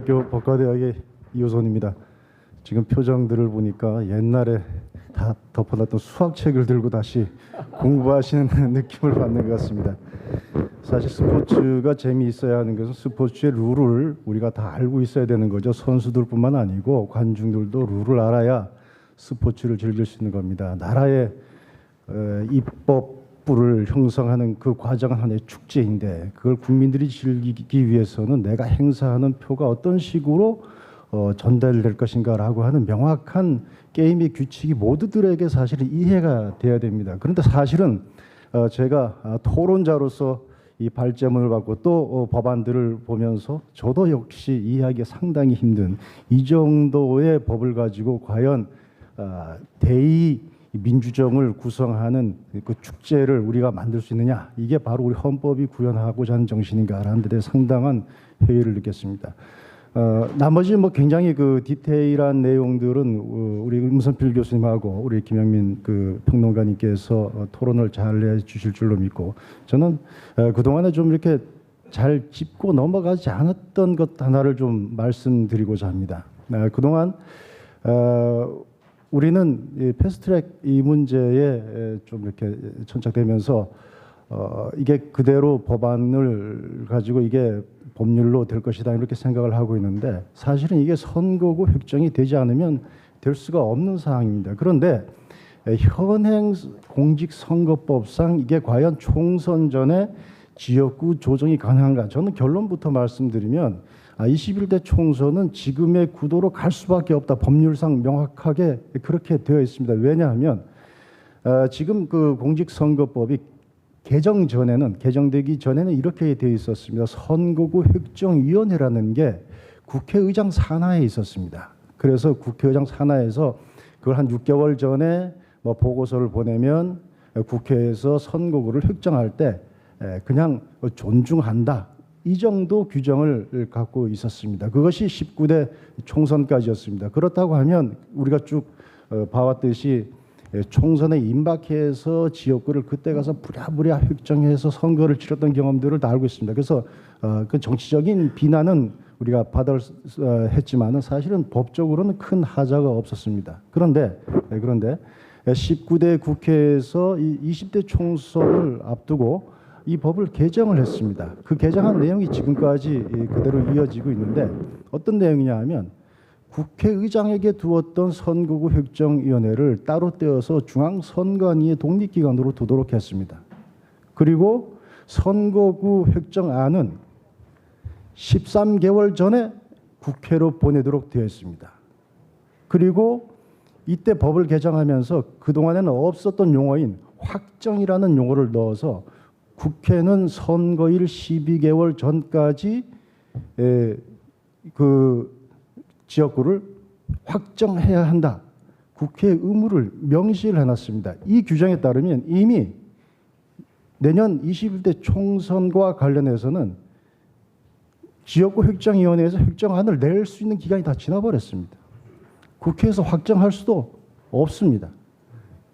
학교 법과대학의 이호선입니다. 지금 표정들을 보니까 옛날에 다 덮어놨던 수학책을 들고 다시 공부하시는 느낌을 받는 것 같습니다. 사실 스포츠가 재미있어야 하는 것은 스포츠의 룰을 우리가 다 알고 있어야 되는 거죠. 선수들뿐만 아니고 관중들도 룰을 알아야 스포츠를 즐길 수 있는 겁니다. 나라의 입법부를 형성하는 그 과정은 하나의 축제인데 그걸 국민들이 즐기기 위해서는 내가 행사하는 표가 어떤 식으로 전달될 것인가라고 하는 명확한 게임의 규칙이 모두들에게 사실은 이해가 돼야 됩니다. 그런데 사실은 제가 토론자로서 이 발제문을 받고 또 법안들을 보면서 저도 역시 이해하기 상당히 힘든 이 정도의 법을 가지고 과연 대의 민주정을 구성하는 그 축제를 우리가 만들 수 있느냐, 이게 바로 우리 헌법이 구현하고자 하는 정신인가라는 데 상당한 회의를 느꼈습니다. 나머지 뭐 굉장히 그 디테일한 내용들은 우리 임선필 교수님하고 우리 김영민 그 평론가님께서 토론을 잘 해주실 줄로 믿고, 저는 그동안에 좀 이렇게 잘 짚고 넘어가지 않았던 것 하나를 좀 말씀드리고자 합니다. 그동안 우리는 이 패스트트랙 이 문제에 좀 이렇게 천착되면서 이게 그대로 법안을 가지고 이게 법률로 될 것이다 이렇게 생각을 하고 있는데, 사실은 이게 선거구 획정이 되지 않으면 될 수가 없는 사항입니다. 그런데 현행 공직선거법상 이게 과연 총선 전에 지역구 조정이 가능한가? 저는 결론부터 말씀드리면 21대 총선은 지금의 구도로 갈 수밖에 없다. 법률상 명확하게 그렇게 되어 있습니다. 왜냐하면 지금 그 공직선거법이 개정되기 전에는 이렇게 되어 있었습니다. 선거구 획정위원회라는 게 국회의장 산하에 있었습니다. 그래서 국회의장 산하에서 그걸 한 6개월 전에 뭐 보고서를 보내면 국회에서 선거구를 획정할 때 그냥 존중한다, 이 정도 규정을 갖고 있었습니다. 그것이 19대 총선까지였습니다. 그렇다고 하면 우리가 쭉 봐왔듯이 총선에 임박해서 지역구를 그때 가서 부랴부랴 획정해서 선거를 치렀던 경험들을 다 알고 있습니다. 그래서 그 정치적인 비난은 우리가 했지만은 사실은 법적으로는 큰 하자가 없었습니다. 그런데 19대 국회에서 이 20대 총선을 앞두고 이 법을 개정을 했습니다. 그 개정한 내용이 지금까지 그대로 이어지고 있는데, 어떤 내용이냐 하면 국회의장에게 두었던 선거구 획정위원회를 따로 떼어서 중앙선관위의 독립기관으로 두도록 했습니다. 그리고 선거구 획정안은 13개월 전에 국회로 보내도록 되어 있습니다. 그리고 이때 법을 개정하면서 그동안에는 없었던 용어인 확정이라는 용어를 넣어서 국회는 선거일 12개월 전까지 그 지역구를 확정해야 한다. 국회의 의무를 명시를 해놨습니다. 이 규정에 따르면 이미 내년 21대 총선과 관련해서는 지역구 획정위원회에서 획정안을 낼 수 있는 기간이 다 지나버렸습니다. 국회에서 확정할 수도 없습니다.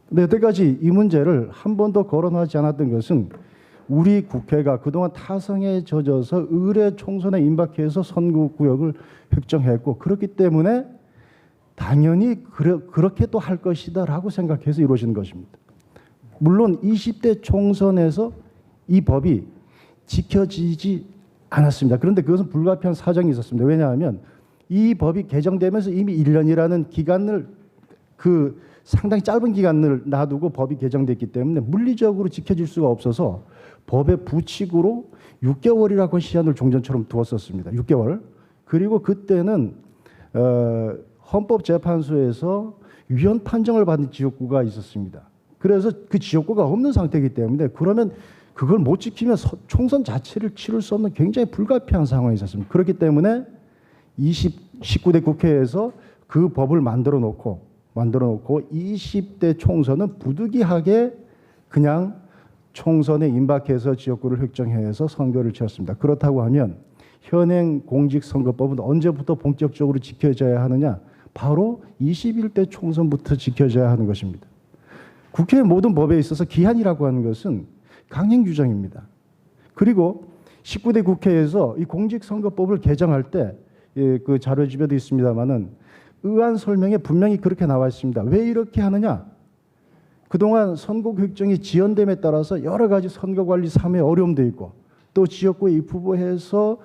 근데 여태까지 이 문제를 한 번도 거론하지 않았던 것은 우리 국회가 그동안 타성에 젖어서 의례 총선에 임박해서 선거구역을 획정했고, 그렇기 때문에 당연히 그렇게 또 할 것이다라고 생각해서 이루어진 것입니다. 물론 20대 총선에서 이 법이 지켜지지 않았습니다. 그런데 그것은 불가피한 사정이 있었습니다. 왜냐하면 이 법이 개정되면서 이미 1년이라는 기간을 그 상당히 짧은 기간을 놔두고 법이 개정됐기 때문에 물리적으로 지켜질 수가 없어서 법의 부칙으로 6개월이라고 시한을 종전처럼 두었었습니다. 6개월. 그리고 그때는 헌법재판소에서 위헌 판정을 받은 지역구가 있었습니다. 그래서 그 지역구가 없는 상태이기 때문에 그러면 그걸 못 지키면 총선 자체를 치를 수 없는 굉장히 불가피한 상황이 있었습니다. 그렇기 때문에 19대 국회에서 그 법을 만들어 놓고 20대 총선은 부득이하게 그냥 총선에 임박해서 지역구를 획정해서 선거를 치렀습니다. 그렇다고 하면 현행 공직선거법은 언제부터 본격적으로 지켜져야 하느냐? 바로 21대 총선부터 지켜져야 하는 것입니다. 국회의 모든 법에 있어서 기한이라고 하는 것은 강행 규정입니다. 그리고 19대 국회에서 이 공직선거법을 개정할 때 그 자료집에도 있습니다만은 의안 설명에 분명히 그렇게 나와 있습니다. 왜 이렇게 하느냐? 그동안 선거교육청이 지연됨에 따라서 여러 가지 선거관리 사무에 어려움도 있고 또 지역구에 입후보해서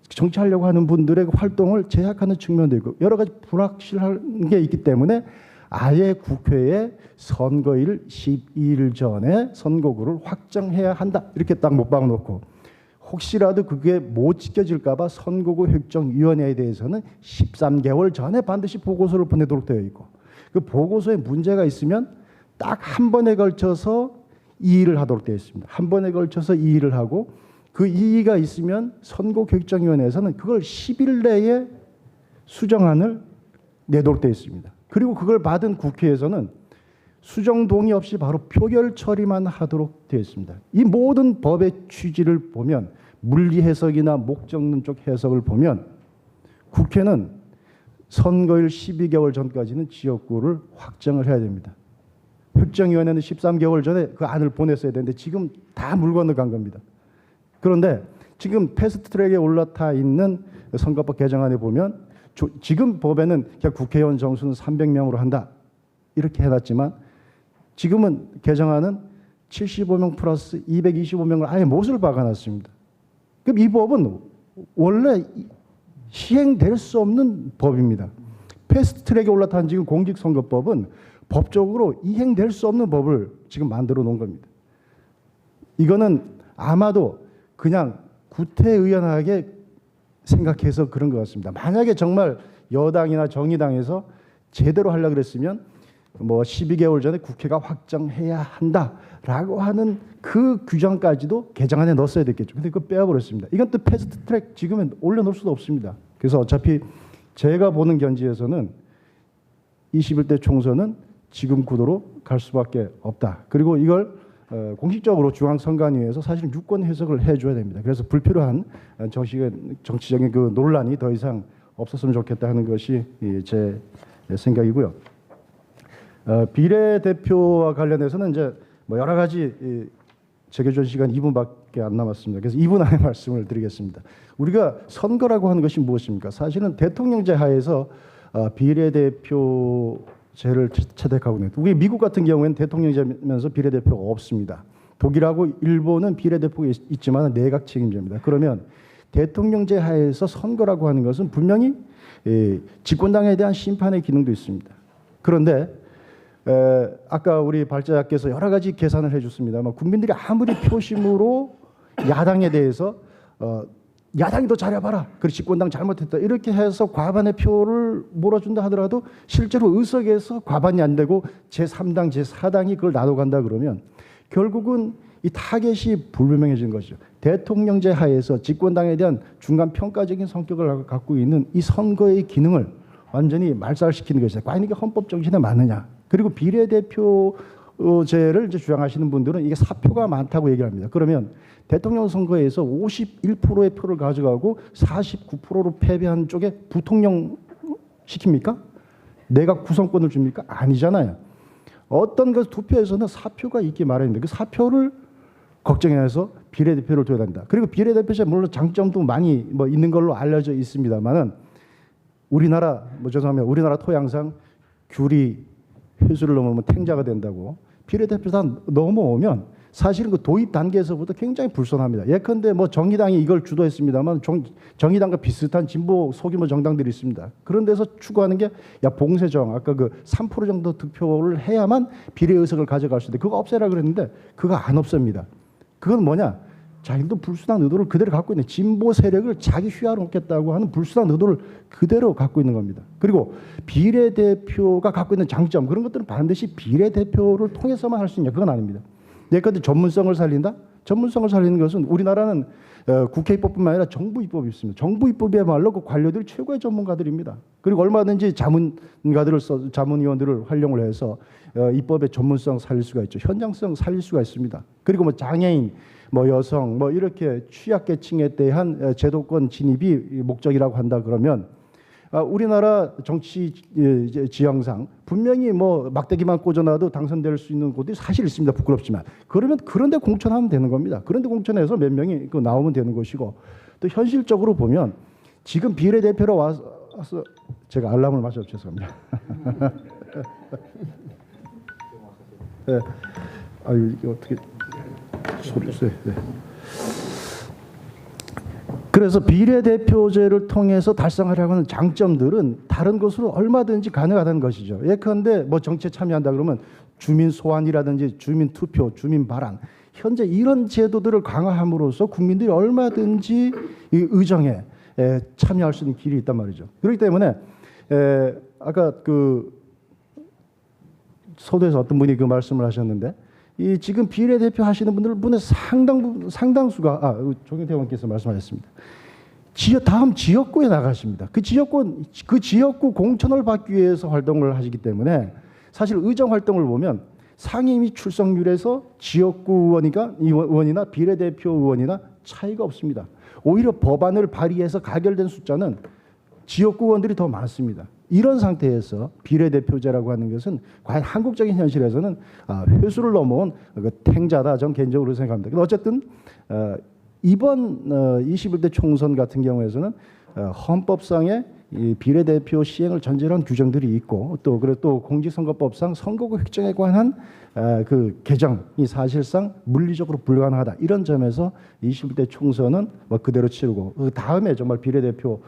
정치하려고 하는 분들의 활동을 제약하는 측면도 있고 여러 가지 불확실한 게 있기 때문에 아예 국회에 선거일 12일 전에 선거구를 확정해야 한다. 이렇게 딱 못 박아놓고 혹시라도 그게 못 지켜질까 봐 선거구 획정위원회에 대해서는 13개월 전에 반드시 보고서를 보내도록 되어 있고 그 보고서에 문제가 있으면 딱 한 번에 걸쳐서 이의를 하도록 되어 있습니다. 한 번에 걸쳐서 이의를 하고 그 이의가 있으면 선거결정위원회에서는 그걸 10일 내에 수정안을 내도록 되어 있습니다. 그리고 그걸 받은 국회에서는 수정 동의 없이 바로 표결 처리만 하도록 되어 있습니다. 이 모든 법의 취지를 보면 물리 해석이나 목적론 쪽 해석을 보면 국회는 선거일 12개월 전까지는 지역구를 확정을 해야 됩니다. 획정위원회는 13개월 전에 그 안을 보냈어야 되는데 지금 다 물 건너간 겁니다. 그런데 지금 패스트트랙에 올라타 있는 선거법 개정안에 보면 지금 법에는 그냥 국회의원 정수는 300명으로 한다 이렇게 해놨지만 지금은 개정안은 75명 플러스 225명을 아예 못을 박아놨습니다. 그럼 이 법은 원래 시행될 수 없는 법입니다. 패스트트랙에 올라탄 지금 공직선거법은 법적으로 이행될 수 없는 법을 지금 만들어 놓은 겁니다. 이거는 아마도 그냥 구태의연하게 생각해서 그런 것 같습니다. 만약에 정말 여당이나 정의당에서 제대로 하려고 그랬으면 뭐 12개월 전에 국회가 확정해야 한다라고 하는 그 규정까지도 개정안에 넣었어야 됐겠죠. 근데 그거 빼어버렸습니다. 이건 또 패스트트랙 지금은 올려놓을 수도 없습니다. 그래서 어차피 제가 보는 견지에서는 21대 총선은 지금 구도로 갈 수밖에 없다. 그리고 이걸 공식적으로 중앙선관위에서 사실 유권 해석을 해줘야 됩니다. 그래서 불필요한 정치적인 그 논란이 더 이상 없었으면 좋겠다 하는 것이 제 생각이고요. 비례대표와 관련해서는 이제 뭐 여러 가지 재교전 시간 2분밖에 안 남았습니다. 그래서 2분 안에 말씀을 드리겠습니다. 우리가 선거라고 하는 것이 무엇입니까? 사실은 대통령제 하에서 비례대표제를 채택하고 있는 우리 미국 같은 경우에는 대통령제면서 비례대표가 없습니다. 독일하고 일본은 비례대표가 있지만 내각 책임제입니다. 그러면 대통령제 하에서 선거라고 하는 것은 분명히 집권당에 대한 심판의 기능도 있습니다. 그런데 아까 우리 발자께서 여러 가지 계산을 해줬습니다만 국민들이 아무리 표심으로 야당에 대해서 야당이 더 잘해봐라. 그리고 집권당 잘못했다. 이렇게 해서 과반의 표를 몰아준다 하더라도 실제로 의석에서 과반이 안 되고 제3당, 제4당이 그걸 나눠간다 그러면 결국은 이 타겟이 불분명해진 것이죠. 대통령제 하에서 집권당에 대한 중간 평가적인 성격을 갖고 있는 이 선거의 기능을 완전히 말살시키는 것이다. 과연 이게 헌법 정신에 맞느냐. 그리고 비례대표제를 이제 주장하시는 분들은 이게 사표가 많다고 얘기를 합니다. 그러면 대통령 선거에서 51%의 표를 가져가고 49%로 패배한 쪽에 부통령 시킵니까? 내각 구성권을 줍니까? 아니잖아요. 어떤 그 투표에서는 사표가 있기 마련인데 그 사표를 걱정해서 비례대표를 둬야 된다. 그리고 비례대표제 물론 장점도 많이 뭐 있는 걸로 알려져 있습니다만은 우리나라 죄송합니다. 우리나라 토양상 귤이 회수를 넘으면 탱자가 된다고 비례대표 다 넘어오면 사실은 그 도입 단계에서부터 굉장히 불손합니다. 예컨대 뭐 정의당이 이걸 주도했습니다만 정의당과 비슷한 진보 소규모 정당들이 있습니다. 그런 데서 추구하는 게 야 봉쇄정 아까 그 3% 정도 득표를 해야만 비례 의석을 가져갈 수 있는데 그거 없애라 그랬는데 그거 안 없앱니다. 그건 뭐냐? 자기도 불순한 의도를 그대로 갖고 있는 진보 세력을 자기 휘하로 놓겠다고 하는 불순한 의도를 그대로 갖고 있는 겁니다. 그리고 비례대표가 갖고 있는 장점 그런 것들은 반드시 비례대표를 통해서만 할 수 있냐 그건 아닙니다. 예컨대 전문성을 살린다? 전문성을 살리는 것은 우리나라는 국회 입법뿐만 아니라 정부 입법이 있습니다. 정부 입법이야말로 그 관료들 최고의 전문가들입니다. 그리고 얼마든지 자문위원들을 활용을 해서 입법의 전문성 살릴 수가 있죠. 현장성 살릴 수가 있습니다. 그리고 뭐 장애인, 뭐 여성, 뭐 이렇게 취약계층에 대한 제도권 진입이 목적이라고 한다 그러면 우리나라 정치 지형상 분명히 뭐 막대기만 꽂아놔도 당선될 수 있는 곳이 사실 있습니다. 부끄럽지만 그러면 그런데 공천하면 되는 겁니다. 그런데 공천해서 몇 명이 나오면 되는 것이고 또 현실적으로 보면 지금 비례대표로 와서 제가 알람을 맞춰 죄송합니다. 네. 아유 이게 어떻게 소리 있어요? 네. 그래서 비례대표제를 통해서 달성하려고 하는 장점들은 다른 것으로 얼마든지 가능하다는 것이죠. 예컨대 뭐 정치에 참여한다 그러면 주민 소환이라든지 주민 투표, 주민 발언, 현재 이런 제도들을 강화함으로써 국민들이 얼마든지 이 의정에 참여할 수 있는 길이 있단 말이죠. 그렇기 때문에 아까 그 서두에서 어떤 분이 그 말씀을 하셨는데 이 지금 비례대표 하시는 분의 상당수가 조경태 의원께서 말씀하셨습니다. 다음 지역구에 나가십니다. 그 지역구 공천을 받기 위해서 활동을 하시기 때문에 사실 의정 활동을 보면 상임위 출석률에서 지역구 의원이나 비례대표 의원이나 차이가 없습니다. 오히려 법안을 발의해서 가결된 숫자는 지역구 의원들이 더 많습니다. 이런 상태에서 비례대표제라고 하는 것은 과연 한국적인 현실에서는 회수를 넘어온 탱자다. 저는 개인적으로 생각합니다. 어쨌든 이번 21대 총선 같은 경우에서는 헌법상의 이 비례대표 시행을 전제로 한 규정들이 있고 또 공직선거법상 선거구 획정에 관한 그 개정이 사실상 물리적으로 불가능하다. 이런 점에서 21대 총선은 뭐 그대로 치르고 그 다음에 정말 비례대표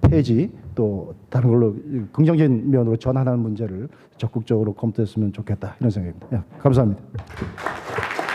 폐지 또 다른 걸로 긍정적인 면으로 전환하는 문제를 적극적으로 검토했으면 좋겠다. 이런 생각입니다. 감사합니다.